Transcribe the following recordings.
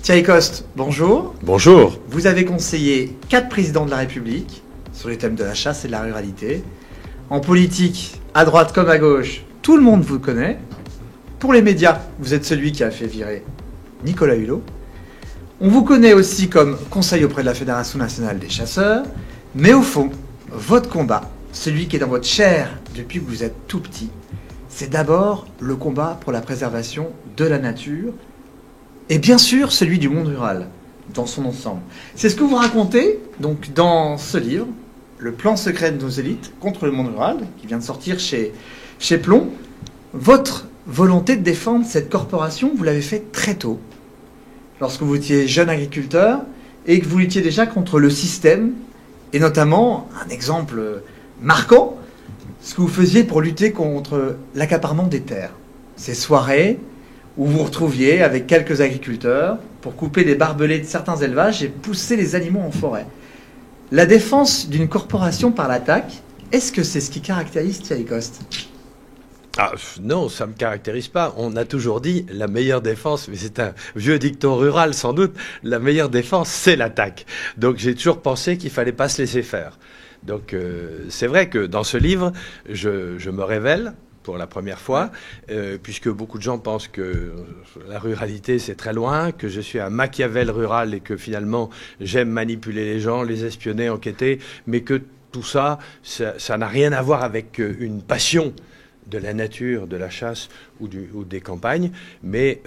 Thierry Coste, bonjour. Bonjour. Vous avez conseillé 4 présidents de la République sur les thèmes de la chasse et de la ruralité. En politique, à droite comme à gauche, tout le monde vous connaît. Pour les médias, vous êtes celui qui a fait virer Nicolas Hulot. On vous connaît aussi comme conseiller auprès de la Fédération nationale des chasseurs. Mais au fond, votre combat, celui qui est dans votre chair depuis que vous êtes tout petit, c'est d'abord le combat pour la préservation de la nature et bien sûr celui du monde rural dans son ensemble. C'est ce que vous racontez donc dans ce livre, Le plan secret de nos élites contre le monde rural, qui vient de sortir chez Plomb. Votre volonté de défendre cette corporation, vous l'avez fait très tôt, lorsque vous étiez jeune agriculteur et que vous luttiez déjà contre le système, et notamment, un exemple marquant, ce que vous faisiez pour lutter contre l'accaparement des terres. Ces soirées où vous vous retrouviez avec quelques agriculteurs pour couper les barbelés de certains élevages et pousser les animaux en forêt. La défense d'une corporation par l'attaque, est-ce que c'est ce qui caractérise Thierry Coste ? Non, ça ne me caractérise pas. On a toujours dit la meilleure défense, mais c'est un vieux dicton rural sans doute, la meilleure défense, c'est l'attaque. Donc j'ai toujours pensé qu'il ne fallait pas se laisser faire. Donc c'est vrai que dans ce livre, je me révèle pour la première fois, puisque beaucoup de gens pensent que la ruralité c'est très loin, que je suis un Machiavel rural et que finalement j'aime manipuler les gens, les espionner, enquêter, mais que tout ça, ça n'a rien à voir avec une passion de la nature, de la chasse ou des campagnes. Mais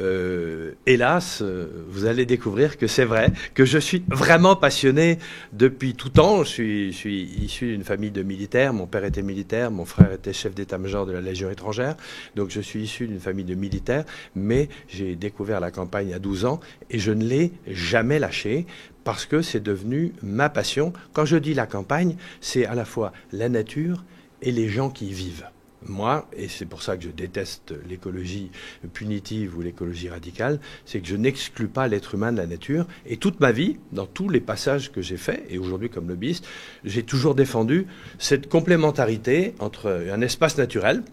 hélas, vous allez découvrir que c'est vrai, que je suis vraiment passionné depuis tout temps. Je suis issu d'une famille de militaires. Mon père était militaire, mon frère était chef d'état-major de la Légion étrangère. Donc je suis issu d'une famille de militaires, mais j'ai découvert la campagne à 12 ans et je ne l'ai jamais lâché parce que c'est devenu ma passion. Quand je dis la campagne, c'est à la fois la nature et les gens qui y vivent. Moi, et c'est pour ça que je déteste l'écologie punitive ou l'écologie radicale, c'est que je n'exclus pas l'être humain de la nature. Et toute ma vie, dans tous les passages que j'ai faits, et aujourd'hui comme lobbyiste, j'ai toujours défendu cette complémentarité entre un espace naturel,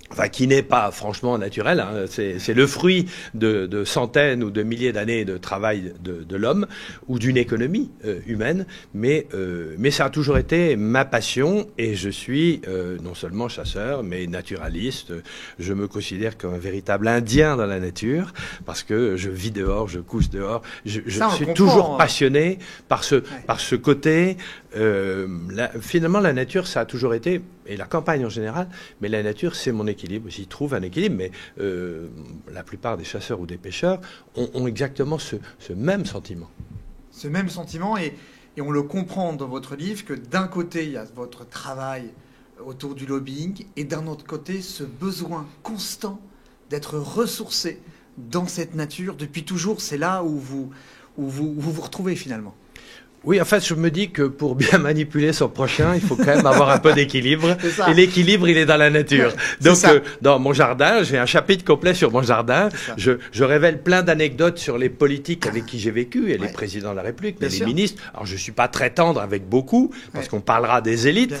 enfin, qui n'est pas franchement naturel, hein. C'est le fruit de centaines ou de milliers d'années de travail de l'homme ou d'une économie humaine, mais ça a toujours été ma passion et je suis non seulement chasseur, mais naturaliste. Je me considère comme un véritable indien dans la nature parce que je vis dehors, je couche dehors. Je suis toujours passionné par ce côté. Finalement, la nature, ça a toujours été, et la campagne en général, mais la nature, c'est mon équilibre. J'y trouve un équilibre, mais la plupart des chasseurs ou des pêcheurs ont exactement ce même sentiment. Ce même sentiment, et on le comprend dans votre livre, que d'un côté, il y a votre travail autour du lobbying, et d'un autre côté, ce besoin constant d'être ressourcé dans cette nature. Depuis toujours, c'est là où vous retrouvez finalement. Oui, en fait, je me dis que pour bien manipuler son prochain, il faut quand même avoir un peu d'équilibre. Et l'équilibre, il est dans la nature. Donc, dans mon jardin, j'ai un chapitre complet sur mon jardin. Je révèle plein d'anecdotes sur les politiques avec qui j'ai vécu, et les présidents de la République, mais les ministres. Alors, je suis pas très tendre avec beaucoup, parce qu'on parlera des élites,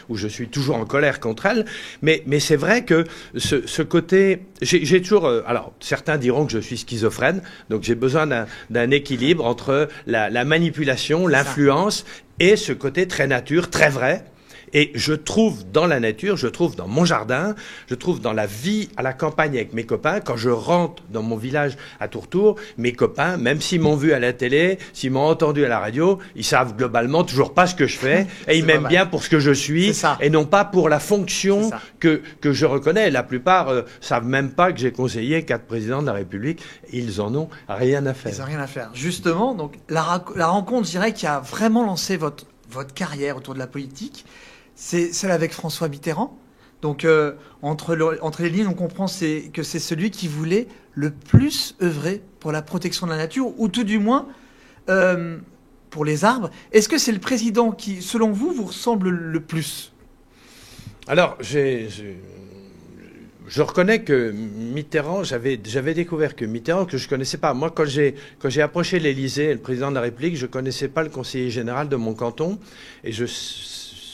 où je suis toujours en colère contre elles. Mais c'est vrai que ce côté, j'ai toujours, alors, certains diront que je suis schizophrène, donc j'ai besoin d'un équilibre entre la manipulation, l'influence et ce côté très nature, très vrai. Et je trouve dans la nature, je trouve dans mon jardin, je trouve dans la vie à la campagne avec mes copains, quand je rentre dans mon village à Tourtour, mes copains, même s'ils m'ont vu à la télé, s'ils m'ont entendu à la radio, ils savent globalement toujours pas ce que je fais, et ils m'aiment bien pour ce que je suis, et non pas pour la fonction que je reconnais. La plupart savent même pas que j'ai conseillé 4 présidents de la République, ils en ont rien à faire. Ils n'ont rien à faire. Justement, donc la rencontre, je dirais, qui a vraiment lancé votre carrière autour de la politique, c'est celle avec François Mitterrand. Donc, entre les lignes, on comprend que c'est celui qui voulait le plus œuvrer pour la protection de la nature, ou tout du moins pour les arbres. Est-ce que c'est le président qui, selon vous, vous ressemble le plus ? Alors, je reconnais que Mitterrand, j'avais découvert que Mitterrand, que je connaissais pas. Moi, quand j'ai approché l'Élysée, le président de la République, je connaissais pas le conseiller général de mon canton, et je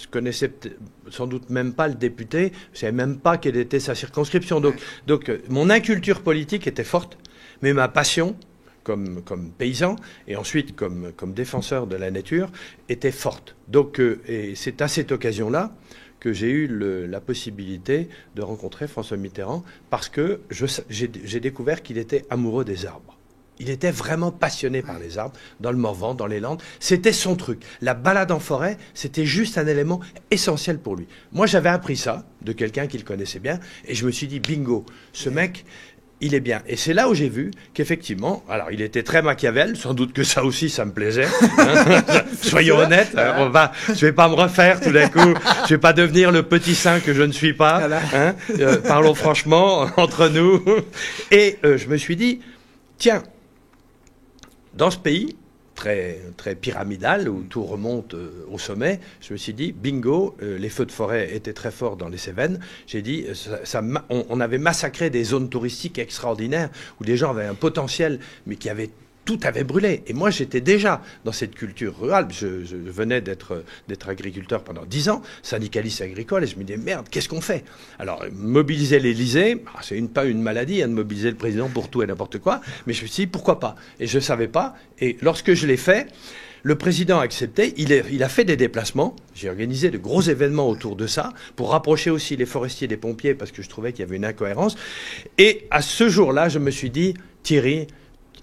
connaissais sans doute même pas le député, je savais même pas quelle était sa circonscription. Donc mon inculture politique était forte, mais ma passion, comme paysan et ensuite comme défenseur de la nature était forte. Donc, et c'est à cette occasion-là que j'ai eu la possibilité de rencontrer François Mitterrand parce que j'ai découvert qu'il était amoureux des arbres. Il était vraiment passionné par les arbres, dans le Morvan, dans les Landes. C'était son truc. La balade en forêt, c'était juste un élément essentiel pour lui. Moi, j'avais appris ça de quelqu'un qu'il connaissait bien, et je me suis dit, bingo, ce mec, il est bien. Et c'est là où j'ai vu qu'effectivement, alors il était très Machiavel, sans doute que ça aussi, ça me plaisait. Hein. Soyons honnêtes, je vais pas me refaire tout d'un coup, je vais pas devenir le petit saint que je ne suis pas. Hein. Parlons franchement, entre nous. Et je me suis dit, tiens, dans ce pays très, très pyramidal, où tout remonte au sommet, je me suis dit, bingo, les feux de forêt étaient très forts dans les Cévennes. J'ai dit, on avait massacré des zones touristiques extraordinaires, où des gens avaient un potentiel, mais qui avaient tout avait brûlé. Et moi, j'étais déjà dans cette culture rurale. Je venais d'être agriculteur pendant 10 ans, syndicaliste agricole, et je me disais, merde, qu'est-ce qu'on fait? Alors, mobiliser l'Élysée, c'est pas une maladie de mobiliser le président pour tout et n'importe quoi, mais je me suis dit, pourquoi pas? Et je ne savais pas. Et lorsque je l'ai fait, le président a accepté, il a fait des déplacements, j'ai organisé de gros événements autour de ça, pour rapprocher aussi les forestiers des pompiers, parce que je trouvais qu'il y avait une incohérence. Et à ce jour-là, je me suis dit, Thierry,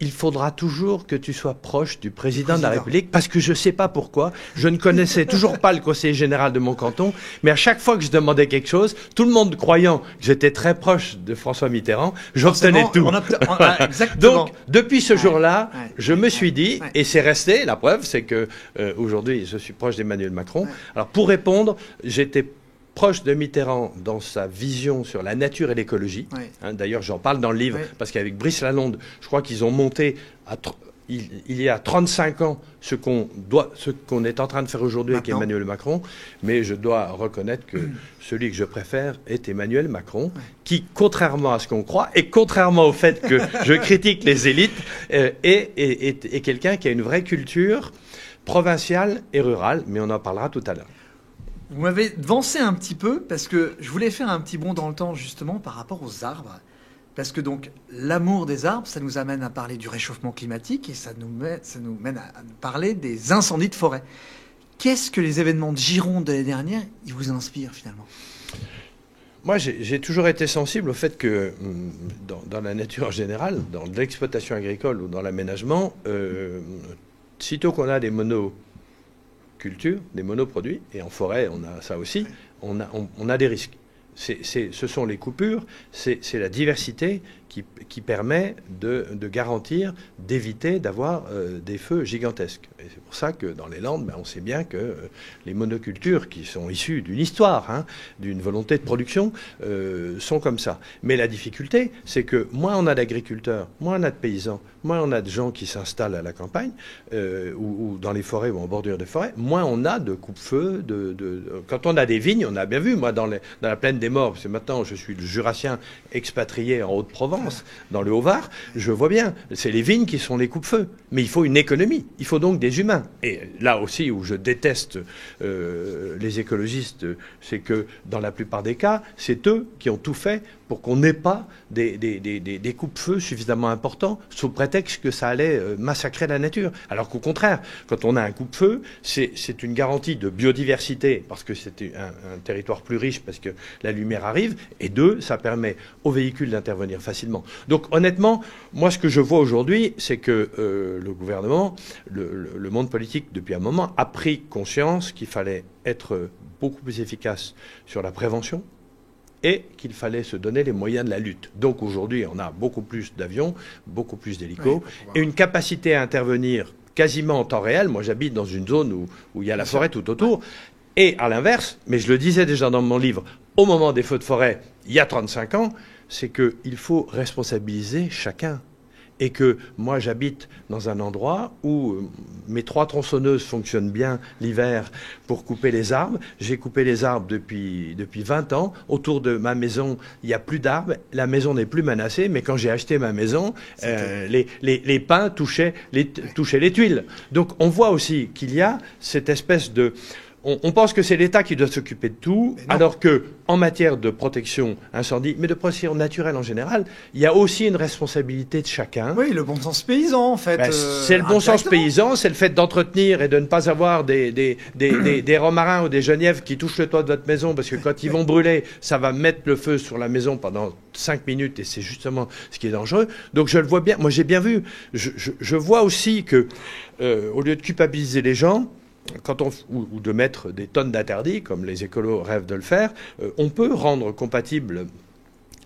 il faudra toujours que tu sois proche du président de la République, parce que je ne sais pas pourquoi, je ne connaissais toujours pas le conseiller général de mon canton, mais à chaque fois que je demandais quelque chose, tout le monde croyant que j'étais très proche de François Mitterrand, j'obtenais tout. Donc, depuis ce jour-là, je me suis dit, et c'est resté, la preuve, c'est que aujourd'hui, je suis proche d'Emmanuel Macron. Alors, pour répondre, j'étais proche de Mitterrand dans sa vision sur la nature et l'écologie. Oui. Hein, d'ailleurs, j'en parle dans le livre, oui, parce qu'avec Brice Lalonde, je crois qu'ils ont monté, il y a 35 ans, ce qu'on est en train de faire aujourd'hui avec Emmanuel Macron. Mais je dois reconnaître que celui que je préfère est Emmanuel Macron, qui, contrairement à ce qu'on croit, et contrairement au fait que je critique les élites, est quelqu'un qui a une vraie culture provinciale et rurale. Mais on en parlera tout à l'heure. Vous m'avez devancé un petit peu parce que je voulais faire un petit bond dans le temps justement par rapport aux arbres. Parce que donc l'amour des arbres, ça nous amène à parler du réchauffement climatique et ça nous mène à parler des incendies de forêt. Qu'est-ce que les événements de Gironde de l'année dernière, ils vous inspirent finalement? Moi, j'ai toujours été sensible au fait que dans la nature en général, dans l'exploitation agricole ou dans l'aménagement, sitôt qu'on a des monocultures, des monoproduits, et en forêt, on a ça aussi, on a des risques. Ce sont les coupures, c'est la diversité qui permet de garantir, d'éviter d'avoir des feux gigantesques. Et c'est pour ça que dans les Landes, on sait bien que les monocultures qui sont issues d'une histoire, hein, d'une volonté de production, sont comme ça. Mais la difficulté, c'est que moins on a d'agriculteurs, moins on a de paysans, moins on a de gens qui s'installent à la campagne, ou dans les forêts ou en bordure des forêts, moins on a de coupe-feu. Quand on a des vignes, on a bien vu, moi, dans la plaine des Morts, parce que maintenant je suis le Jurassien expatrié en Haute-Provence, dans le Haut-Var, je vois bien, c'est les vignes qui sont les coupe-feux. Mais il faut une économie, il faut donc des humains. Et là aussi où je déteste les écologistes, c'est que dans la plupart des cas, c'est eux qui ont tout fait pour qu'on n'ait pas des coupe-feux suffisamment importants, sous prétexte que ça allait massacrer la nature. Alors qu'au contraire, quand on a un coupe-feu, c'est une garantie de biodiversité, parce que c'est un territoire plus riche, parce que la lumière arrive, et deux, ça permet aux véhicules d'intervenir facilement. Donc honnêtement, moi ce que je vois aujourd'hui, c'est que le gouvernement, le monde politique depuis un moment, a pris conscience qu'il fallait être beaucoup plus efficace sur la prévention, et qu'il fallait se donner les moyens de la lutte. Donc aujourd'hui, on a beaucoup plus d'avions, beaucoup plus d'hélicos, et une capacité à intervenir quasiment en temps réel. Moi, j'habite dans une zone où il y a la forêt tout autour. Et à l'inverse, mais je le disais déjà dans mon livre, au moment des feux de forêt, il y a 35 ans, c'est qu'il faut responsabiliser chacun. Et que moi, j'habite dans un endroit où mes 3 tronçonneuses fonctionnent bien l'hiver pour couper les arbres. J'ai coupé les arbres depuis 20 ans. Autour de ma maison, il n'y a plus d'arbres. La maison n'est plus menacée. Mais quand j'ai acheté ma maison, les pins touchaient les tuiles. Donc on voit aussi qu'il y a cette espèce de on pense que c'est l'État qui doit s'occuper de tout, alors que en matière de protection incendie, mais de protection naturelle en général, il y a aussi une responsabilité de chacun. Oui, le bon sens paysan, en fait. C'est le bon sens paysan, c'est le fait d'entretenir et de ne pas avoir des romarins ou des genièvres qui touchent le toit de votre maison, parce que quand ils vont brûler, ça va mettre le feu sur la maison pendant 5 minutes, et c'est justement ce qui est dangereux. Donc je le vois bien, moi j'ai bien vu. Je vois aussi que, au lieu de culpabiliser les gens, ou de mettre des tonnes d'interdits, comme les écolos rêvent de le faire, on peut rendre compatible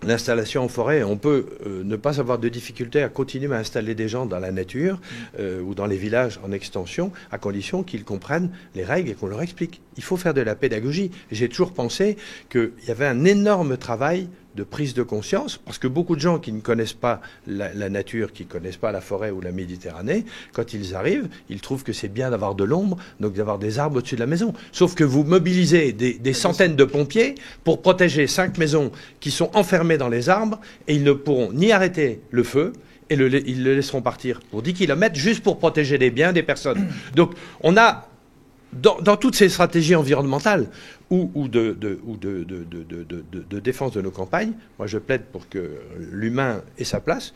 l'installation en forêt. On peut ne pas avoir de difficulté à continuer à installer des gens dans la nature ou dans les villages en extension, à condition qu'ils comprennent les règles et qu'on leur explique. Il faut faire de la pédagogie. J'ai toujours pensé qu'il y avait un énorme travail de prise de conscience, parce que beaucoup de gens qui ne connaissent pas la nature, qui ne connaissent pas la forêt ou la Méditerranée, quand ils arrivent, ils trouvent que c'est bien d'avoir de l'ombre, donc d'avoir des arbres au-dessus de la maison. Sauf que vous mobilisez des centaines de pompiers pour protéger 5 maisons qui sont enfermées dans les arbres, et ils ne pourront ni arrêter le feu, et ils le laisseront partir pour 10 km juste pour protéger les biens des personnes. Donc on a, dans toutes ces stratégies environnementales ou de défense de nos campagnes, moi je plaide pour que l'humain ait sa place,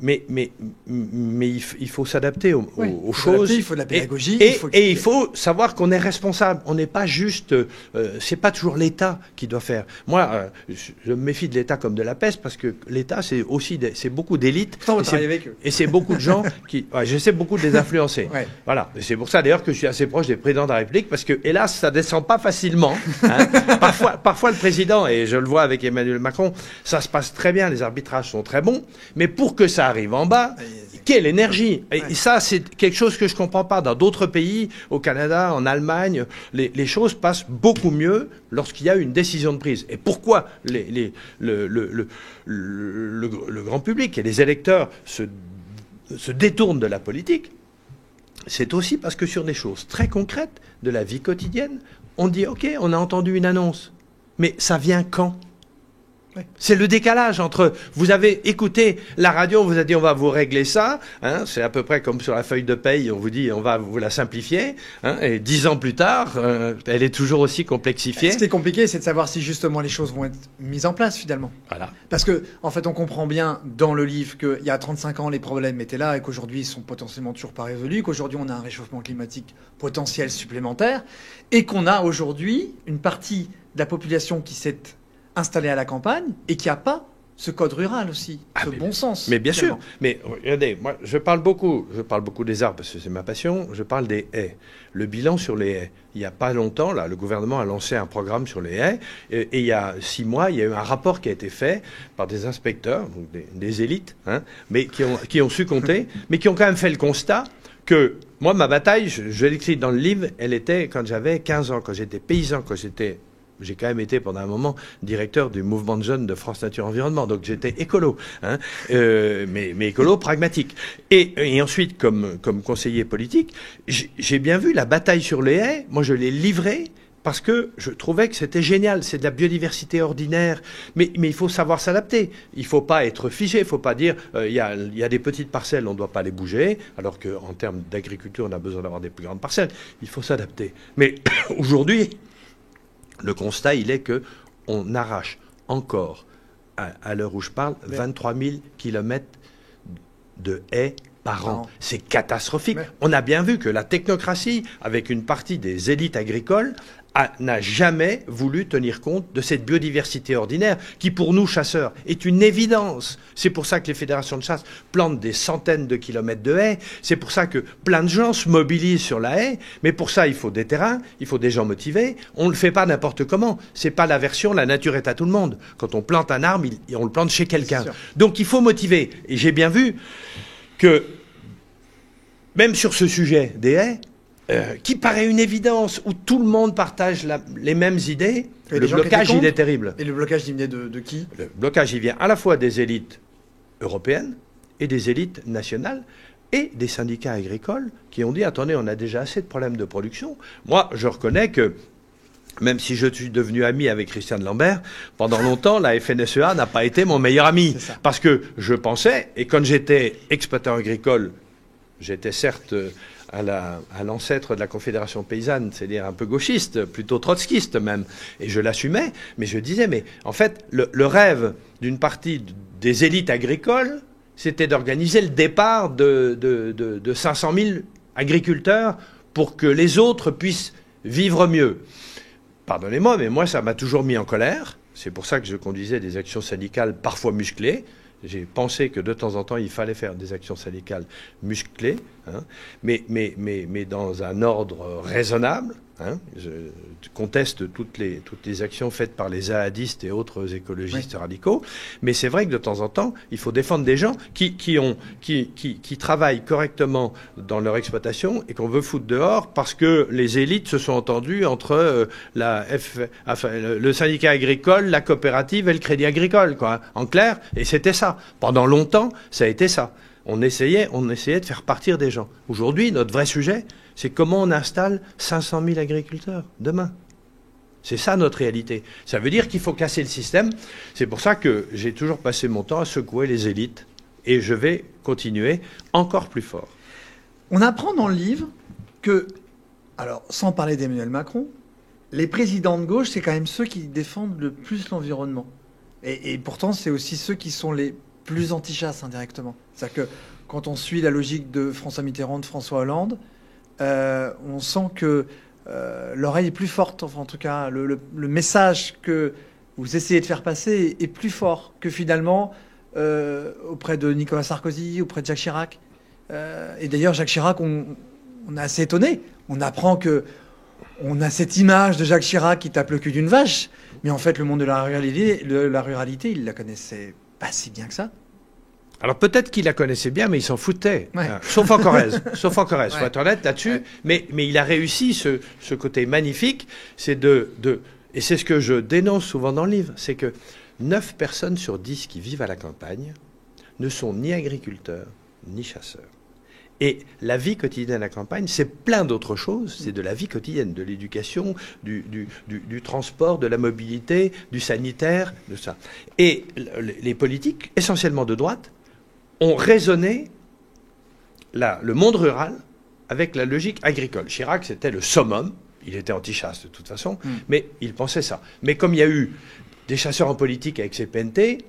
mais il faut s'adapter aux choses. Il faut de la pédagogie. Et il faut savoir qu'on est responsable. On n'est pas juste... c'est pas toujours l'État qui doit faire. Moi, je me méfie de l'État comme de la peste, parce que l'État, c'est aussi c'est beaucoup d'élites. Et c'est beaucoup de gens qui... Ouais, j'essaie beaucoup de les influencer. Ouais. Voilà. Et c'est pour ça, d'ailleurs, que je suis assez proche des présidents de la République, parce que, hélas, ça descend pas facilement. Hein. Parfois, le président, et je le vois avec Emmanuel Macron, ça se passe très bien, les arbitrages sont très bons, mais pour que ça arrive en bas, quelle énergie! Et ça, c'est quelque chose que je comprends pas. Dans d'autres pays, au Canada, en Allemagne, les choses passent beaucoup mieux lorsqu'il y a une décision de prise. Et pourquoi le grand public et les électeurs se détournent de la politique? C'est aussi parce que sur des choses très concrètes de la vie quotidienne, on dit, OK, on a entendu une annonce, mais ça vient quand? C'est le décalage entre, vous avez écouté la radio, on vous a dit on va vous régler ça, hein, c'est à peu près comme sur la feuille de paye, on vous dit on va vous la simplifier, hein, et 10 ans plus tard, elle est toujours aussi complexifiée. Ce qui est compliqué, c'est de savoir si justement les choses vont être mises en place finalement. Voilà. Parce que, en fait, on comprend bien dans le livre qu'il y a 35 ans, les problèmes étaient là et qu'aujourd'hui, ils sont potentiellement toujours pas résolus, qu'aujourd'hui, on a un réchauffement climatique potentiel supplémentaire et qu'on a aujourd'hui une partie de la population qui s'est installé à la campagne et qui n'a pas ce code rural aussi, ce bon sens. Mais bien sûr. Mais regardez, moi, je parle beaucoup des arbres parce que c'est ma passion. Je parle des haies. Le bilan sur les haies. Il n'y a pas longtemps, là, le gouvernement a lancé un programme sur les haies. Et il y a 6 mois, il y a eu un rapport qui a été fait par des inspecteurs, donc des élites, hein, mais qui ont su compter, mais qui ont quand même fait le constat que moi, ma bataille, je l'écris dans le livre, elle était quand j'avais 15 ans, quand j'étais paysan, j'ai quand même été pendant un moment directeur du mouvement de jeunes de France Nature Environnement, donc j'étais écolo, hein, mais écolo pragmatique. Et ensuite, comme conseiller politique, j'ai bien vu la bataille sur les haies. Moi, je l'ai livrée parce que je trouvais que c'était génial. C'est de la biodiversité ordinaire, mais il faut savoir s'adapter. Il ne faut pas être figé. Il ne faut pas dire il y a des petites parcelles, on ne doit pas les bouger, alors qu'en termes d'agriculture, on a besoin d'avoir des plus grandes parcelles. Il faut s'adapter. Mais aujourd'hui, le constat, il est qu'on arrache encore, à l'heure où je parle, 23 000 kilomètres de haies par an. C'est catastrophique. On a bien vu que la technocratie, avec une partie des élites agricoles, n'a jamais voulu tenir compte de cette biodiversité ordinaire qui, pour nous, chasseurs, est une évidence. C'est pour ça que les fédérations de chasse plantent des centaines de kilomètres de haies. C'est pour ça que plein de gens se mobilisent sur la haie. Mais pour ça, il faut des terrains, il faut des gens motivés. On ne le fait pas n'importe comment. C'est pas la version « la nature est à tout le monde ». Quand on plante un arbre, on le plante chez quelqu'un. Donc il faut motiver. Et j'ai bien vu que, même sur ce sujet des haies, qui paraît une évidence, où tout le monde partage les mêmes idées, le blocage, il est terrible. Et le blocage, il venait de qui? Le blocage, il vient à la fois des élites européennes et des élites nationales et des syndicats agricoles qui ont dit, attendez, on a déjà assez de problèmes de production. Moi, je reconnais que, même si je suis devenu ami avec Christiane Lambert, pendant longtemps, la FNSEA n'a pas été mon meilleur ami. Parce que je pensais, et quand j'étais exploitant agricole, j'étais certes à l'ancêtre de la Confédération paysanne, c'est-à-dire un peu gauchiste, plutôt trotskiste même. Et je l'assumais, mais je disais, mais en fait, le rêve d'une partie des élites agricoles, c'était d'organiser le départ de 500 000 agriculteurs pour que les autres puissent vivre mieux. Pardonnez-moi, mais moi, ça m'a toujours mis en colère. C'est pour ça que je conduisais des actions syndicales parfois musclées. J'ai pensé que de temps en temps, il fallait faire des actions syndicales musclées, hein, mais dans un ordre raisonnable. Hein. Je conteste toutes les actions faites par les zahadistes et autres écologistes radicaux. Mais c'est vrai que de temps en temps, il faut défendre des gens qui travaillent correctement dans leur exploitation et qu'on veut foutre dehors parce que les élites se sont entendues entre le syndicat agricole, la coopérative et le crédit agricole, quoi. En clair, et c'était ça. Pendant longtemps, ça a été ça. On essayait de faire partir des gens. Aujourd'hui, notre vrai sujet, c'est comment on installe 500 000 agriculteurs demain. C'est ça notre réalité. Ça veut dire qu'il faut casser le système. C'est pour ça que j'ai toujours passé mon temps à secouer les élites. Et je vais continuer encore plus fort. On apprend dans le livre que, alors sans parler d'Emmanuel Macron, les présidents de gauche, c'est quand même ceux qui défendent le plus l'environnement. Et pourtant, c'est aussi ceux qui sont les plus anti-chasse indirectement. C'est-à-dire que quand on suit la logique de François Mitterrand, de François Hollande, on sent que l'oreille est plus forte. Enfin, en tout cas, le message que vous essayez de faire passer est plus fort que finalement auprès de Nicolas Sarkozy, auprès de Jacques Chirac. Et d'ailleurs, Jacques Chirac, on est assez étonné. On apprend que on a cette image de Jacques Chirac qui tape le cul d'une vache, mais en fait, le monde de la ruralité, il la connaissait pas si bien que ça. Alors peut-être qu'il la connaissait bien, mais il s'en foutait. Ouais. Sauf en Corrèze. Sauf en Corrèze, faut être honnête là-dessus. Ouais. Mais il a réussi ce côté magnifique, c'est et c'est ce que je dénonce souvent dans le livre, c'est que 9 personnes sur 10 qui vivent à la campagne ne sont ni agriculteurs, ni chasseurs. Et la vie quotidienne à la campagne, c'est plein d'autres choses. C'est de la vie quotidienne, de l'éducation, du transport, de la mobilité, du sanitaire, de ça. Et les politiques, essentiellement de droite, ont raisonné le monde rural avec la logique agricole. Chirac, c'était le summum. Il était anti-chasse de toute façon, mais il pensait ça. Mais comme il y a eu des chasseurs en politique avec ses PNT,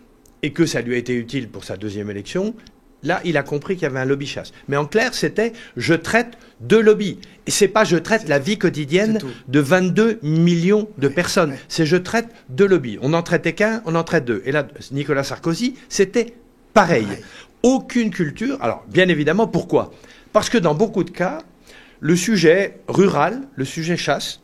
et que ça lui a été utile pour sa deuxième élection, là, il a compris qu'il y avait un lobby chasse. Mais en clair, c'était « je traite de lobby ». Et c'est pas « je traite la vie quotidienne de 22 millions de personnes ». C'est « je traite de lobby ». On n'en traitait qu'un, on en traite deux. Et là, Nicolas Sarkozy, c'était pareil. Aucune culture. Alors, bien évidemment, pourquoi? Parce que dans beaucoup de cas, le sujet rural, le sujet chasse,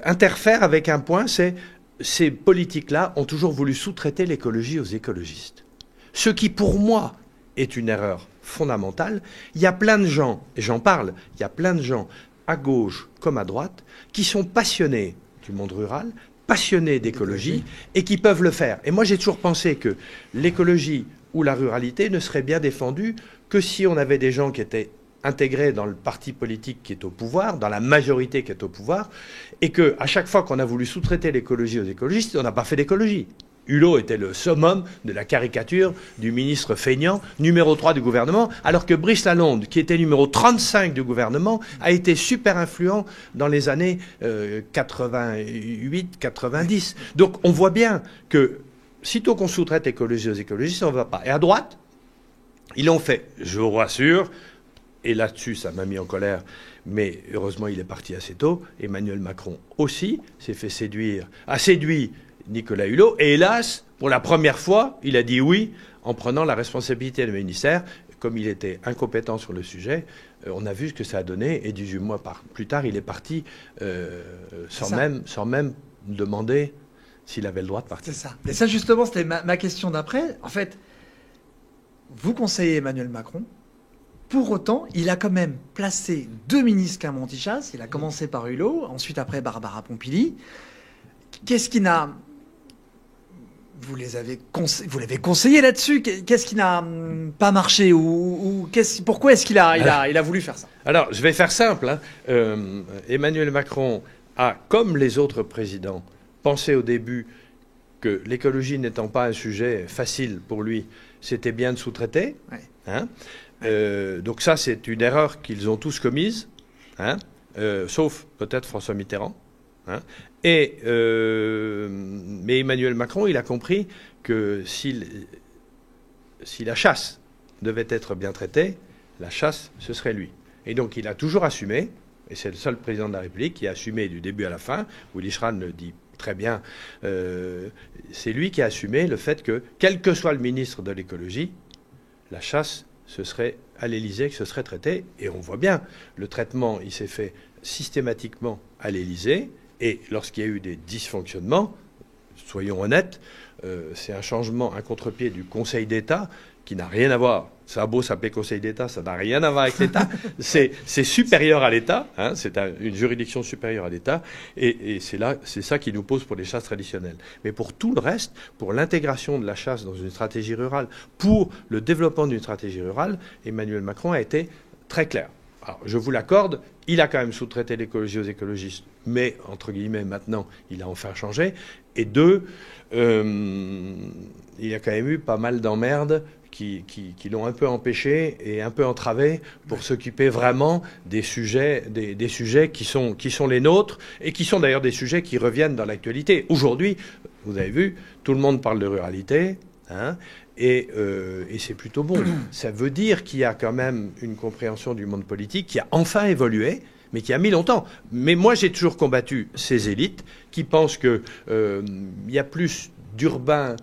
interfère avec un point, c'est ces politiques-là ont toujours voulu sous-traiter l'écologie aux écologistes. Ce qui, pour moi, est une erreur fondamentale. Il y a plein de gens, et j'en parle, il y a plein de gens, à gauche comme à droite, qui sont passionnés du monde rural, passionnés d'écologie, et qui peuvent le faire. Et moi, j'ai toujours pensé que l'écologie ou la ruralité ne serait bien défendue que si on avait des gens qui étaient intégrés dans le parti politique qui est au pouvoir, dans la majorité qui est au pouvoir, et qu'à chaque fois qu'on a voulu sous-traiter l'écologie aux écologistes, on n'a pas fait d'écologie. Hulot était le summum de la caricature du ministre feignant, numéro 3 du gouvernement, alors que Brice Lalonde, qui était numéro 35 du gouvernement, a été super influent dans les années 88-90. Donc on voit bien que sitôt qu'on sous-traite l'écologie aux écologistes, on ne va pas. Et à droite, ils l'ont fait, je vous rassure, et là-dessus, ça m'a mis en colère, mais heureusement, il est parti assez tôt. Emmanuel Macron aussi a séduit Nicolas Hulot, et hélas, pour la première fois, il a dit oui en prenant la responsabilité du ministère. Comme il était incompétent sur le sujet, on a vu ce que ça a donné, et 18 mois plus tard, il est parti sans même demander s'il avait le droit de partir. C'est ça. Et ça, justement, c'était ma question d'après. En fait, vous conseillez Emmanuel Macron. Pour autant, il a quand même placé 2 ministres comme anti-chasse. Il a commencé par Hulot, ensuite après Barbara Pompili. Qu'est-ce qui n'a... Vous l'avez conseillé là-dessus. Qu'est-ce qui n'a pas marché pourquoi est-ce qu'il a voulu faire ça? Alors, je vais faire simple. Hein. Emmanuel Macron a, comme les autres présidents, pensé au début que l'écologie n'étant pas un sujet facile pour lui, c'était bien de sous-traiter. Ouais. Hein. Donc ça, c'est une erreur qu'ils ont tous commise, hein, sauf peut-être François Mitterrand. Hein. Mais Emmanuel Macron, il a compris que si la chasse devait être bien traitée, la chasse, ce serait lui. Et donc il a toujours assumé, et c'est le seul président de la République qui a assumé du début à la fin, Willy Schran le dit très bien, c'est lui qui a assumé le fait que, quel que soit le ministre de l'écologie, la chasse, ce serait à l'Élysée que ce serait traité. Et on voit bien, le traitement, il s'est fait systématiquement à l'Élysée. Et lorsqu'il y a eu des dysfonctionnements, soyons honnêtes, c'est un changement, un contre-pied du Conseil d'État qui n'a rien à voir. Ça a beau s'appeler Conseil d'État, ça n'a rien à voir avec l'État. C'est supérieur à l'État, hein, c'est une juridiction supérieure à l'État, et c'est ça qui nous pose pour les chasses traditionnelles. Mais pour tout le reste, pour l'intégration de la chasse dans une stratégie rurale, pour le développement d'une stratégie rurale, Emmanuel Macron a été très clair. Alors, je vous l'accorde, il a quand même sous-traité l'écologie aux écologistes, mais, entre guillemets, maintenant, il a enfin changé. Et deux, il y a quand même eu pas mal d'emmerdes qui l'ont un peu empêché et un peu entravé pour s'occuper vraiment des sujets, des sujets qui sont les nôtres et qui sont d'ailleurs des sujets qui reviennent dans l'actualité. Aujourd'hui, vous avez vu, tout le monde parle de ruralité, hein, et c'est plutôt bon. Ça veut dire qu'il y a quand même une compréhension du monde politique qui a enfin évolué, mais qui a mis longtemps. Mais moi, j'ai toujours combattu ces élites qui pensent qu'il y a plus d'urbains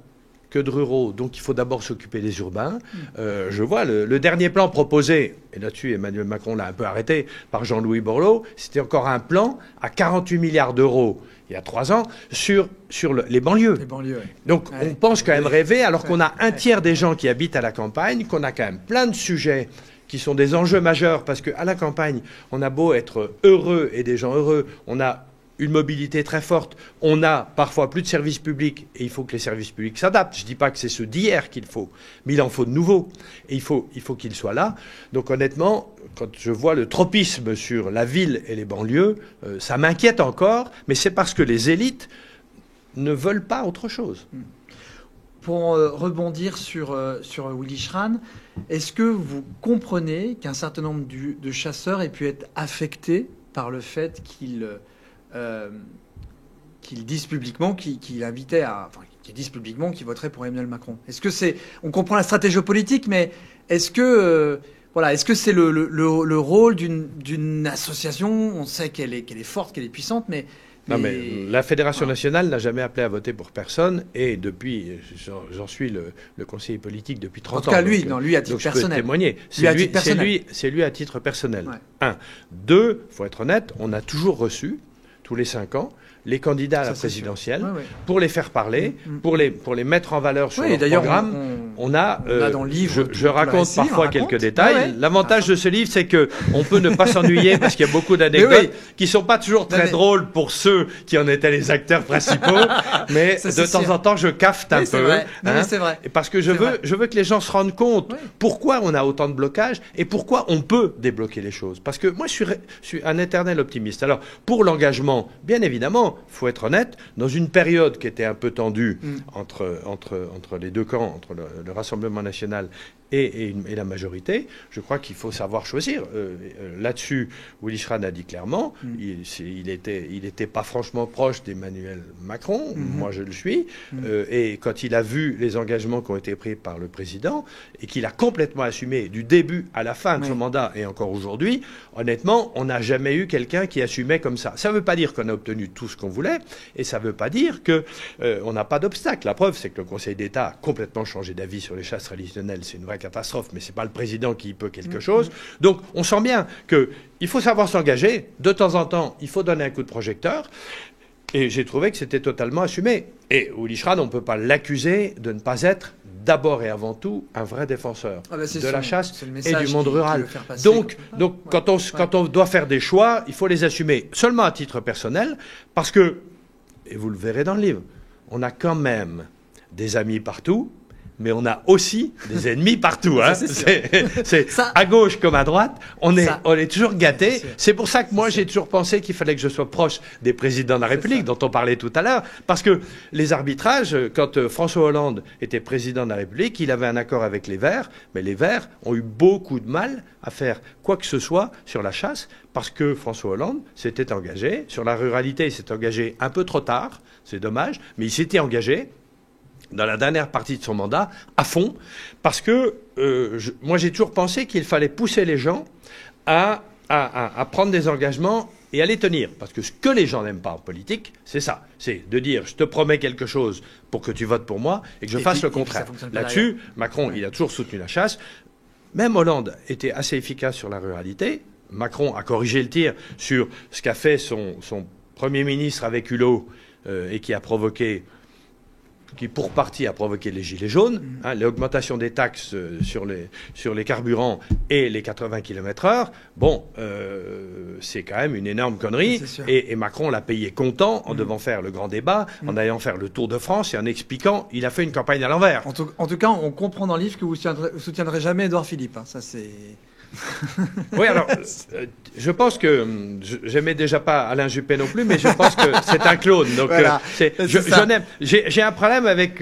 que de ruraux, donc il faut d'abord s'occuper des urbains. Je vois le dernier plan proposé, et là-dessus Emmanuel Macron l'a un peu arrêté, par Jean-Louis Borloo, c'était encore un plan à 48 milliards d'euros il y a 3 ans sur les banlieues. Les banlieues, oui. Donc on pense quand même rêver, alors qu'on a un tiers des gens qui habitent à la campagne, qu'on a quand même plein de sujets qui sont des enjeux majeurs, parce qu'à la campagne, on a beau être heureux et des gens heureux, on a une mobilité très forte, on a parfois plus de services publics, et il faut que les services publics s'adaptent. Je ne dis pas que c'est ceux d'hier qu'il faut, mais il en faut de nouveaux, et il faut qu'ils soient là. Donc honnêtement, quand je vois le tropisme sur la ville et les banlieues, ça m'inquiète encore, mais c'est parce que les élites ne veulent pas autre chose. Pour rebondir sur Willy Schran, est-ce que vous comprenez qu'un certain nombre de chasseurs aient pu être affectés par le fait qu'il dise publiquement qu'il invitait qu'il dise publiquement qu'il voterait pour Emmanuel Macron? Est-ce que on comprend la stratégie politique, mais est-ce que c'est le rôle d'une association? On sait qu'elle est forte, qu'elle est puissante, mais la Fédération nationale n'a jamais appelé à voter pour personne, et depuis, j'en suis le conseiller politique depuis 30 ans. En tout cas, lui à titre personnel. Je peux témoigner. C'est lui à titre personnel. Ouais. 1. 2, il faut être honnête, on a toujours reçu, tous les 5 ans, les candidats à la présidentielle, pour les faire parler, pour les mettre en valeur sur leur programme. On a dans le livre, je raconte parfois quelques détails. L'avantage de ce livre, c'est qu'on peut ne pas s'ennuyer parce qu'il y a beaucoup d'anecdotes qui sont pas toujours très drôles pour ceux qui en étaient les acteurs principaux, mais de temps en temps, je cafte un peu. C'est vrai. Parce que je veux que les gens se rendent compte pourquoi on a autant de blocages et pourquoi on peut débloquer les choses. Parce que moi, je suis un éternel optimiste. Alors, pour l'engagement, bien évidemment, il faut être honnête, dans une période qui était un peu tendue entre les deux camps, entre le Rassemblement national et la majorité, je crois qu'il faut savoir choisir. Là-dessus, Willy Schran a dit clairement, il était pas franchement proche d'Emmanuel Macron, moi je le suis, et quand il a vu les engagements qui ont été pris par le président, et qu'il a complètement assumé du début à la fin de son mandat, et encore aujourd'hui, honnêtement, on n'a jamais eu quelqu'un qui assumait comme ça. Ça ne veut pas dire qu'on a obtenu tout ce qu'on voulait, et ça ne veut pas dire qu'on n'a pas d'obstacle. La preuve, c'est que le Conseil d'État a complètement changé d'avis sur les chasses traditionnelles. C'est une vraie catastrophe, mais c'est pas le président qui y peut quelque chose. Donc, on sent bien qu'il faut savoir s'engager. De temps en temps, il faut donner un coup de projecteur. Et j'ai trouvé que c'était totalement assumé. Et Willy Schran, on ne peut pas l'accuser de ne pas être d'abord et avant tout un vrai défenseur de la chasse et du monde rural. Donc quand on doit faire des choix, il faut les assumer seulement à titre personnel, parce que, et vous le verrez dans le livre, on a quand même des amis partout, mais on a aussi des ennemis partout. Hein. C'est Ça, à gauche comme à droite, on est toujours gâtés. C'est C'est pour ça que moi, j'ai toujours pensé qu'il fallait que je sois proche des présidents de la République, dont on parlait tout à l'heure. Parce que les arbitrages, quand François Hollande était président de la République, il avait un accord avec les Verts, mais les Verts ont eu beaucoup de mal à faire quoi que ce soit sur la chasse, parce que François Hollande s'était engagé. Sur la ruralité, il s'est engagé un peu trop tard, c'est dommage, mais il s'était engagé dans la dernière partie de son mandat, à fond, parce que moi j'ai toujours pensé qu'il fallait pousser les gens à prendre des engagements et à les tenir. Parce que ce que les gens n'aiment pas en politique, c'est ça. C'est de dire, je te promets quelque chose pour que tu votes pour moi et que je fasse le contraire. Là-dessus, Macron, il a toujours soutenu la chasse. Même Hollande était assez efficace sur la ruralité. Macron a corrigé le tir sur ce qu'a fait son Premier ministre avec Hulot et qui pour partie a provoqué les gilets jaunes, hein, l'augmentation des taxes sur les carburants et les 80 km/h. Bon, c'est quand même une énorme connerie. Et Macron l'a payé content en devant faire le grand débat, en allant faire le Tour de France et en expliquant, il a fait une campagne à l'envers. En tout cas, on comprend dans le livre que vous soutiendrez jamais Édouard Philippe. Hein. Ça, c'est... Oui, alors, je pense que j'aimais déjà pas Alain Juppé non plus, mais je pense que c'est un clone. Donc, voilà, j'ai un problème avec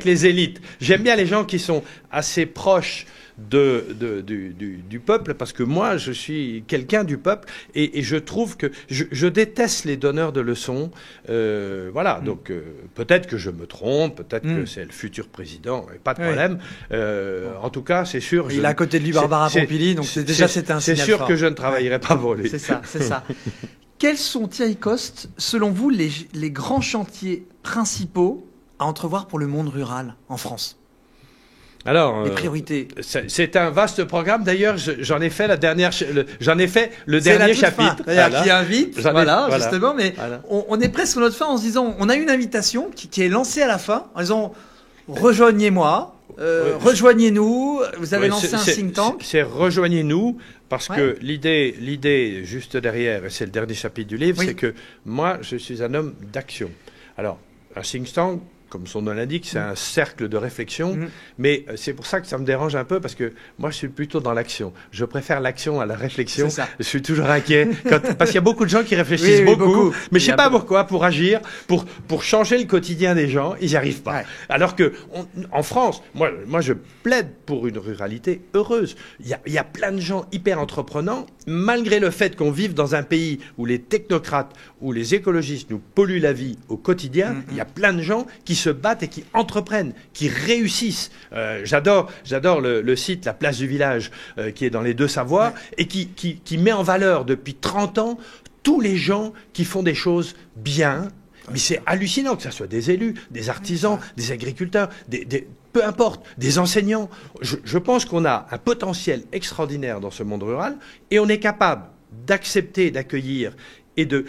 les élites. J'aime bien les gens qui sont assez proches du peuple, parce que moi, je suis quelqu'un du peuple, et je trouve que je déteste les donneurs de leçons. Voilà, donc peut-être que je me trompe, peut-être que c'est le futur président, pas de problème. En tout cas, c'est sûr. Il est à côté de lui, Barbara Pompili, donc c'était un signal C'est sûr fort. que je ne travaillerai pas pour lui. C'est ça, c'est ça. Quels sont, Thierry Coste, selon vous, les grands chantiers principaux à entrevoir pour le monde rural en France ? Alors, les priorités. C'est un vaste programme. D'ailleurs, j'en ai fait le dernier chapitre. Qui invite, justement. Mais on est presque sur notre fin en se disant, on a une invitation qui est lancée à la fin en disant, rejoignez-moi, rejoignez-nous. Vous avez lancé un think tank. C'est rejoignez-nous parce que l'idée juste derrière, et c'est le dernier chapitre du livre, c'est que moi, je suis un homme d'action. Alors, un think tank, comme son nom l'indique, c'est un cercle de réflexion, mais c'est pour ça que ça me dérange un peu, parce que moi, je suis plutôt dans l'action. Je préfère l'action à la réflexion. Je suis toujours inquiet, parce qu'il y a beaucoup de gens qui réfléchissent beaucoup, mais je ne sais pas pourquoi, pour agir, pour changer le quotidien des gens, ils n'y arrivent pas. Alors que, en France, moi, je plaide pour une ruralité heureuse. Il y a plein de gens hyper entreprenants, malgré le fait qu'on vive dans un pays où les technocrates, où les écologistes nous polluent la vie au quotidien, il y a plein de gens qui se battent et qui entreprennent, qui réussissent. J'adore le site La Place du Village, qui est dans les Deux-Savoies, et qui met en valeur depuis 30 ans tous les gens qui font des choses bien. Mais c'est hallucinant que ce soit des élus, des artisans, des agriculteurs, peu importe, des enseignants. Je pense qu'on a un potentiel extraordinaire dans ce monde rural, et on est capable d'accepter, d'accueillir et de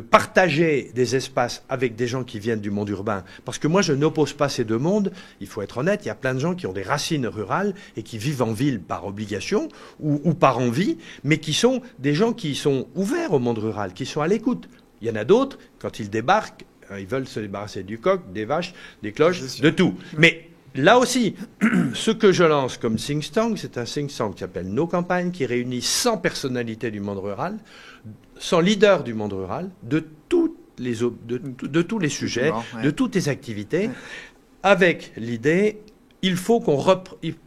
partager des espaces avec des gens qui viennent du monde urbain. Parce que moi, je n'oppose pas ces deux mondes. Il faut être honnête, il y a plein de gens qui ont des racines rurales et qui vivent en ville par obligation ou par envie, mais qui sont des gens qui sont ouverts au monde rural, qui sont à l'écoute. Il y en a d'autres, quand ils débarquent, ils veulent se débarrasser du coq, des vaches, des cloches, de tout. Mais là aussi, ce que je lance comme think tank, c'est un think tank qui s'appelle Nos Campagnes, qui réunit 100 personnalités du monde rural, 100 leaders du monde rural, de tous les sujets, de toutes les activités, avec l'idée, il faut qu'on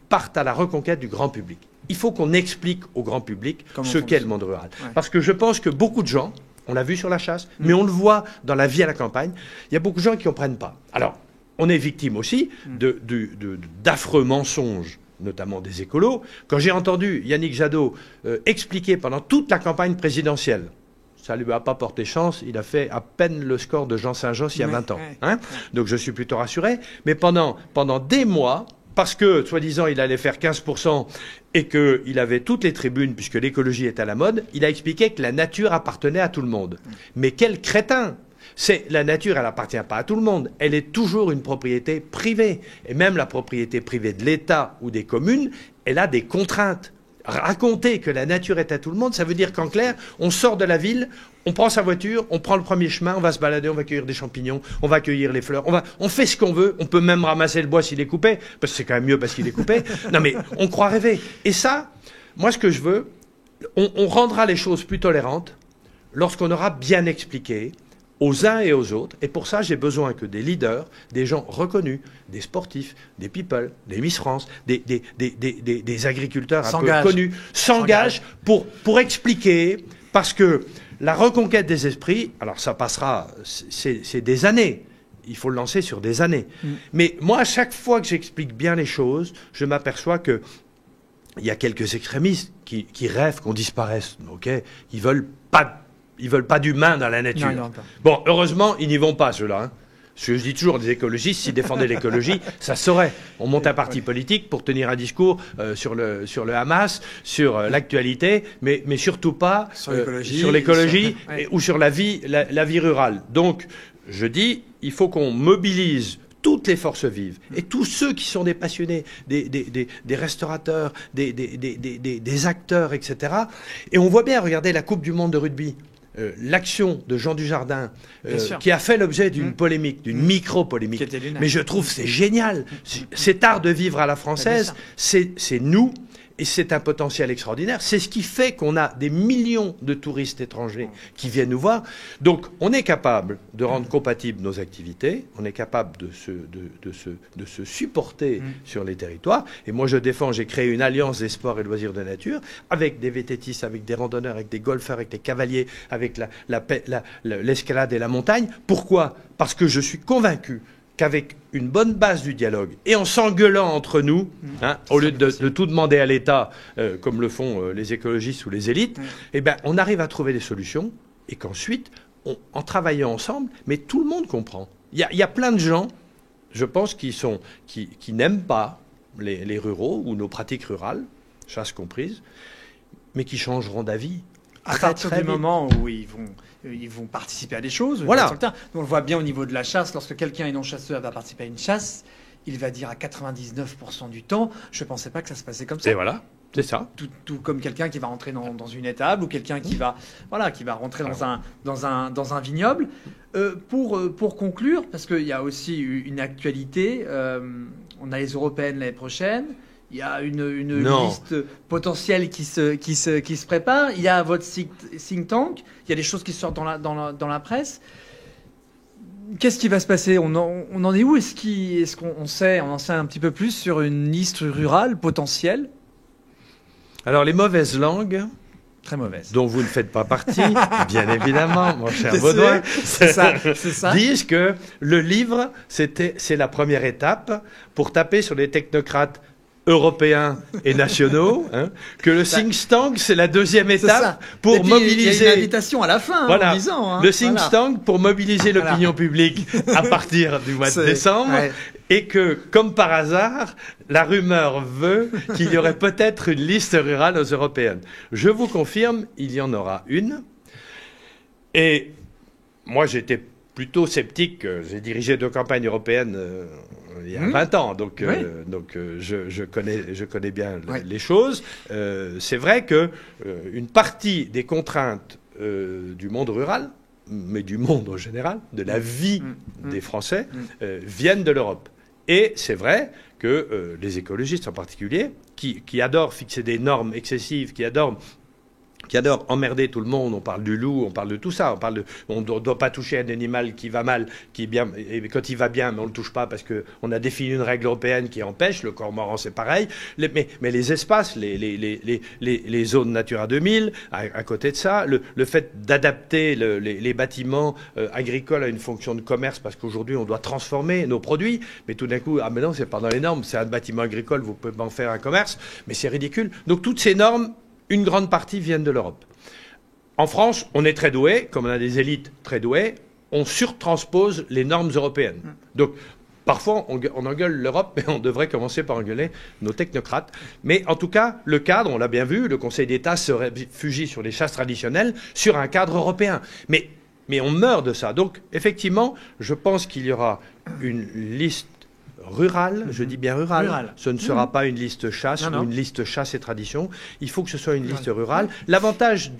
parte à la reconquête du grand public. Il faut qu'on explique au grand public ce qu'est le monde rural. Parce que je pense que beaucoup de gens, on l'a vu sur la chasse, mais on le voit dans la vie à la campagne, il y a beaucoup de gens qui ne comprennent pas. Alors, on est victime aussi d'affreux mensonges, notamment des écolos. Quand j'ai entendu Yannick Jadot expliquer pendant toute la campagne présidentielle, ça ne lui a pas porté chance, il a fait à peine le score de Jean Saint-Jean il y a 20 ans. Hein, donc je suis plutôt rassuré. Mais pendant des mois, parce que, soi-disant, il allait faire 15% et qu'il avait toutes les tribunes, puisque l'écologie est à la mode, il a expliqué que la nature appartenait à tout le monde. Mais quel crétin! La nature, elle n'appartient pas à tout le monde. Elle est toujours une propriété privée. Et même la propriété privée de l'État ou des communes, elle a des contraintes. raconter que la nature est à tout le monde, ça veut dire qu'en clair, on sort de la ville, on prend sa voiture, on prend le premier chemin, on va se balader, on va cueillir des champignons, on va cueillir les fleurs, on fait ce qu'on veut, on peut même ramasser le bois s'il est coupé, parce que c'est quand même mieux parce qu'il est coupé. Non mais on croit rêver. Et ça, moi ce que je veux, on rendra les choses plus tolérantes lorsqu'on aura bien expliqué aux uns et aux autres. Et pour ça, j'ai besoin que des leaders, des gens reconnus, des sportifs, des people, des Miss France, des agriculteurs un peu connus, s'engagent pour expliquer, parce que la reconquête des esprits, alors ça passera, c'est des années. Il faut le lancer sur des années. Mais moi, à chaque fois que j'explique bien les choses, je m'aperçois que il y a quelques extrémistes qui rêvent qu'on disparaisse. Ok, ils veulent pas d'humains dans la nature. Non, bon, heureusement, ils n'y vont pas, ceux-là. Hein. Je dis toujours, des écologistes, s'ils défendaient l'écologie, ça se saurait. On monte un parti politique pour tenir un discours sur le Hamas, sur l'actualité, mais surtout pas sur l'écologie ou sur la vie rurale. Donc, je dis, il faut qu'on mobilise toutes les forces vives, et tous ceux qui sont des passionnés, des restaurateurs, des acteurs, etc. Et on voit bien, regardez la Coupe du Monde de rugby, l'action de Jean Dujardin, qui a fait l'objet d'une polémique, d'une micro-polémique. Mais je trouve c'est génial. Cet art de vivre à la française, c'est nous. Et c'est un potentiel extraordinaire. C'est ce qui fait qu'on a des millions de touristes étrangers qui viennent nous voir. Donc, on est capable de rendre compatibles nos activités. On est capable de se supporter sur les territoires. Et moi, j'ai créé une alliance des sports et loisirs de nature avec des vététistes, avec des randonneurs, avec des golfeurs, avec des cavaliers, avec l'escalade et la montagne. Pourquoi ? Parce que je suis convaincu qu'avec une bonne base du dialogue et en s'engueulant entre nous, au lieu de tout demander à l'État, comme le font les écologistes ou les élites, eh ben, on arrive à trouver des solutions et qu'ensuite, en travaillant ensemble, mais tout le monde comprend. Il y a plein de gens, je pense, qui n'aiment pas les ruraux ou nos pratiques rurales, chasse comprise, mais qui changeront d'avis. À partir du moment où ils vont participer à des choses. Voilà. On le voit bien au niveau de la chasse. Lorsque quelqu'un est non-chasseur va participer à une chasse, il va dire à 99% du temps, je ne pensais pas que ça se passait comme ça. Et voilà, c'est ça. Tout comme quelqu'un qui va rentrer dans une étable ou quelqu'un qui va rentrer dans un vignoble. Pour conclure, parce qu'il y a aussi une actualité, on a les européennes l'année prochaine. Il y a une liste potentielle qui se prépare. Il y a votre think tank. Il y a des choses qui sortent dans la presse. Qu'est-ce qui va se passer ? On en est où ? Est-ce qu'on en sait un petit peu plus sur une liste rurale potentielle ? Alors, les mauvaises langues, très mauvaise, dont vous ne faites pas partie, bien évidemment, mon cher Baudouin, c'est ça. Disent que le livre, c'est la première étape pour taper sur les technocrates européens et nationaux, que le think tank, c'est la deuxième étape pour mobiliser... Il y a une invitation à la fin, voilà, en disant... le think tank pour mobiliser l'opinion publique à partir du mois de décembre, et que, comme par hasard, la rumeur veut qu'il y aurait peut-être une liste rurale aux européennes. Je vous confirme, il y en aura une, et moi j'étais plutôt sceptique. J'ai dirigé 2 campagnes européennes il y a 20 ans, donc je connais bien les choses. C'est vrai que une partie des contraintes du monde rural, mais du monde en général, de la vie des Français, viennent de l'Europe. Et c'est vrai que les écologistes en particulier, qui adorent fixer des normes excessives, qui adorent emmerder tout le monde, on parle du loup, on parle de tout ça, on ne doit pas toucher un animal qui va mal, qui est bien, et quand il va bien, mais on ne le touche pas parce qu'on a défini une règle européenne qui empêche, le cormoran c'est pareil, mais les espaces, les zones Natura 2000, à côté de ça, le fait d'adapter les bâtiments agricoles à une fonction de commerce, parce qu'aujourd'hui on doit transformer nos produits, mais tout d'un coup, mais non, c'est pas dans les normes, c'est un bâtiment agricole, vous pouvez pas en faire un commerce, mais c'est ridicule. Donc toutes ces normes, une grande partie viennent de l'Europe. En France, on est très doué, comme on a des élites très douées, on surtranspose les normes européennes. Donc, parfois, on engueule l'Europe, mais on devrait commencer par engueuler nos technocrates. Mais en tout cas, le cadre, on l'a bien vu, le Conseil d'État se réfugie sur les chasses traditionnelles, sur un cadre européen. Mais on meurt de ça. Donc, effectivement, je pense qu'il y aura une liste rurale, je dis bien rurale. Ce ne sera pas une liste chasse ou une liste chasse et tradition. Il faut que ce soit une liste rurale. L'avantage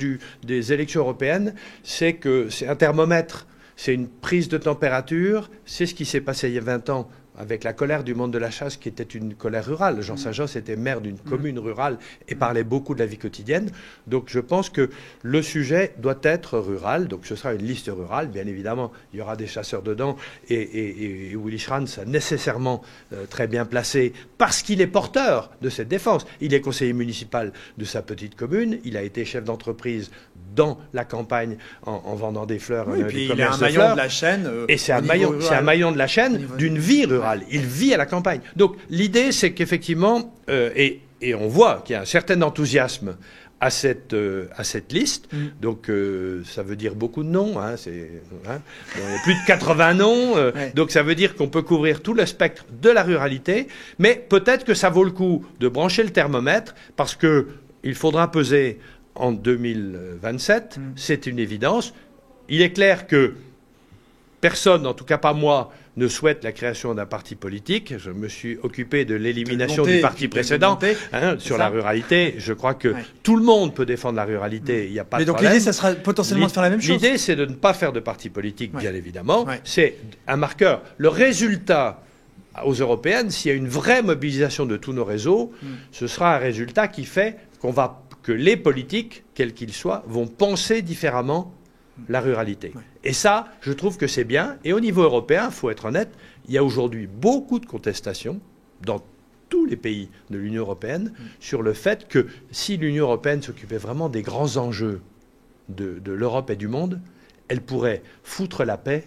des élections européennes, c'est que c'est un thermomètre, c'est une prise de température. C'est ce qui s'est passé il y a 20 ans avec la colère du monde de la chasse, qui était une colère rurale. Jean Saint-Josse était maire d'une commune rurale et parlait beaucoup de la vie quotidienne. Donc je pense que le sujet doit être rural. Donc ce sera une liste rurale. Bien évidemment, il y aura des chasseurs dedans. Et Willy Schran sera nécessairement très bien placé parce qu'il est porteur de cette défense. Il est conseiller municipal de sa petite commune. Il a été chef d'entreprise dans la campagne en vendant des fleurs. Oui, et puis il est un maillon de la chaîne. Et c'est un maillon de la chaîne d'une vie rurale. Il vit à la campagne. Donc l'idée, c'est qu'effectivement, et on voit qu'il y a un certain enthousiasme à cette liste. Donc ça veut dire beaucoup de noms. Il y a plus de 80 noms. Donc ça veut dire qu'on peut couvrir tout le spectre de la ruralité. Mais peut-être que ça vaut le coup de brancher le thermomètre parce qu'il faudra peser en 2027. C'est une évidence. Il est clair que personne, en tout cas pas moi, ne souhaite la création d'un parti politique. Je me suis occupé de l'élimination du parti précédent sur la ruralité. Je crois que tout le monde peut défendre la ruralité. Il n'y a pas de problème. Mais donc l'idée, ça sera potentiellement de faire la même chose. L'idée, c'est de ne pas faire de parti politique, bien évidemment. C'est un marqueur. Le résultat aux européennes, s'il y a une vraie mobilisation de tous nos réseaux, ce sera un résultat qui fait que les politiques, quels qu'ils soient, vont penser différemment la ruralité. Et ça, je trouve que c'est bien. Et au niveau européen, il faut être honnête, il y a aujourd'hui beaucoup de contestations dans tous les pays de l'Union européenne sur le fait que si l'Union européenne s'occupait vraiment des grands enjeux de l'Europe et du monde, elle pourrait foutre la paix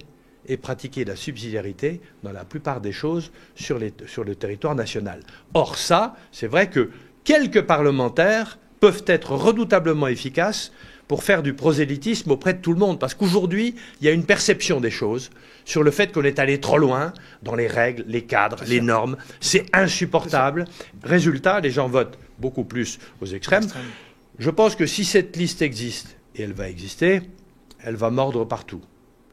et pratiquer la subsidiarité dans la plupart des choses sur le territoire national. Or ça, c'est vrai que quelques parlementaires peuvent être redoutablement efficaces pour faire du prosélytisme auprès de tout le monde. Parce qu'aujourd'hui, il y a une perception des choses sur le fait qu'on est allé trop loin dans les règles, les cadres, les normes. C'est insupportable. Résultat, les gens votent beaucoup plus aux extrêmes. Je pense que si cette liste existe, et elle va exister, elle va mordre partout.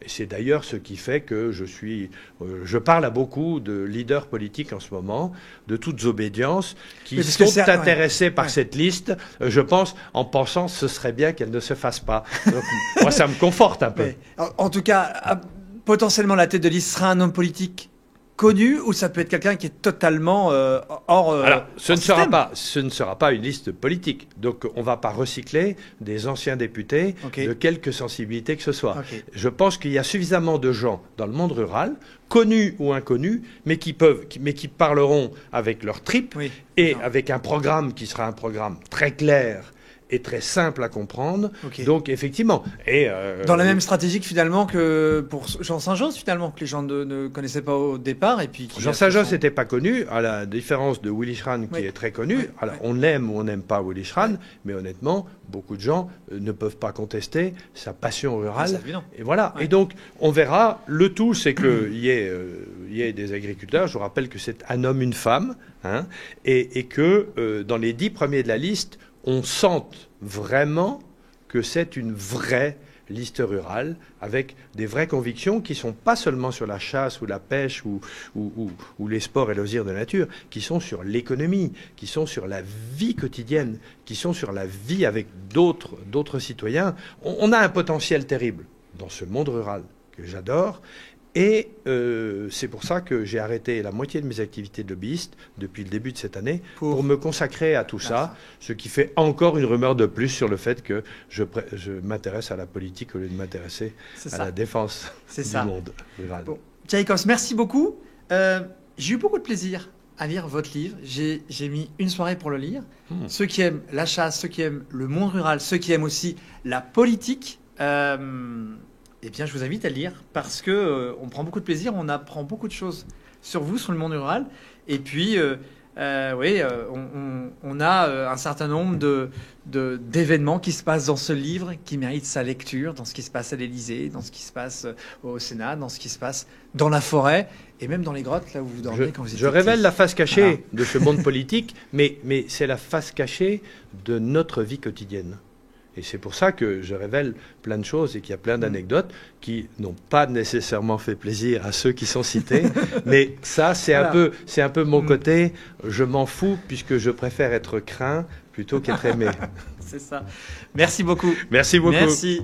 Et c'est d'ailleurs ce qui fait que je parle à beaucoup de leaders politiques en ce moment, de toutes obédiences, qui sont intéressés par cette liste, je pense, en pensant que ce serait bien qu'elle ne se fasse pas. Donc, moi, ça me conforte un peu. En tout cas, potentiellement, la tête de liste sera un homme politique connu, ou ça peut être quelqu'un qui est totalement hors Alors, ce ne sera pas une liste politique. Donc, on ne va pas recycler des anciens députés de quelque sensibilité que ce soit. Je pense qu'il y a suffisamment de gens dans le monde rural, connus ou inconnus, mais qui parleront avec leur tripes et avec un programme qui sera un programme très clair et très simple à comprendre. Donc, effectivement. Dans la même stratégie finalement que pour Jean Saint-Josse, finalement, que les gens ne connaissaient pas au départ. Et puis Jean Saint-Josse n'était pas connu, à la différence de Willy Schran, qui est très connu. Alors, on aime ou on n'aime pas Willy Schran, mais honnêtement, beaucoup de gens ne peuvent pas contester sa passion rurale. Et voilà. Et donc, on verra. Le tout, c'est qu'il y ait des agriculteurs. Je vous rappelle que c'est un homme, une femme, et que dans les 10 premiers de la liste, on sente vraiment que c'est une vraie liste rurale avec des vraies convictions qui ne sont pas seulement sur la chasse ou la pêche ou les sports et loisirs de nature, qui sont sur l'économie, qui sont sur la vie quotidienne, qui sont sur la vie avec d'autres citoyens. On a un potentiel terrible dans ce monde rural que j'adore. Et c'est pour ça que j'ai arrêté la moitié de mes activités de lobbyiste depuis le début de cette année pour me consacrer à tout ça, ce qui fait encore une rumeur de plus sur le fait que je m'intéresse à la politique au lieu de m'intéresser à la défense du monde rural. Bon. Tchaïkovs, merci beaucoup. J'ai eu beaucoup de plaisir à lire votre livre. J'ai mis une soirée pour le lire. Ceux qui aiment la chasse, ceux qui aiment le monde rural, ceux qui aiment aussi la politique, eh bien, je vous invite à le lire parce que on prend beaucoup de plaisir, on apprend beaucoup de choses sur vous, sur le monde rural. Et puis, on a un certain nombre d'événements qui se passent dans ce livre, qui méritent sa lecture, dans ce qui se passe à l'Élysée, dans ce qui se passe au Sénat, dans ce qui se passe dans la forêt et même dans les grottes, là où vous dormez quand vous êtes Je révèle la face cachée de ce monde politique, mais c'est la face cachée de notre vie quotidienne. Et c'est pour ça que je révèle plein de choses et qu'il y a plein d'anecdotes qui n'ont pas nécessairement fait plaisir à ceux qui sont cités. Mais ça, c'est un peu mon côté. Je m'en fous puisque je préfère être craint plutôt qu'être aimé. C'est ça. Merci beaucoup. Merci beaucoup. Merci.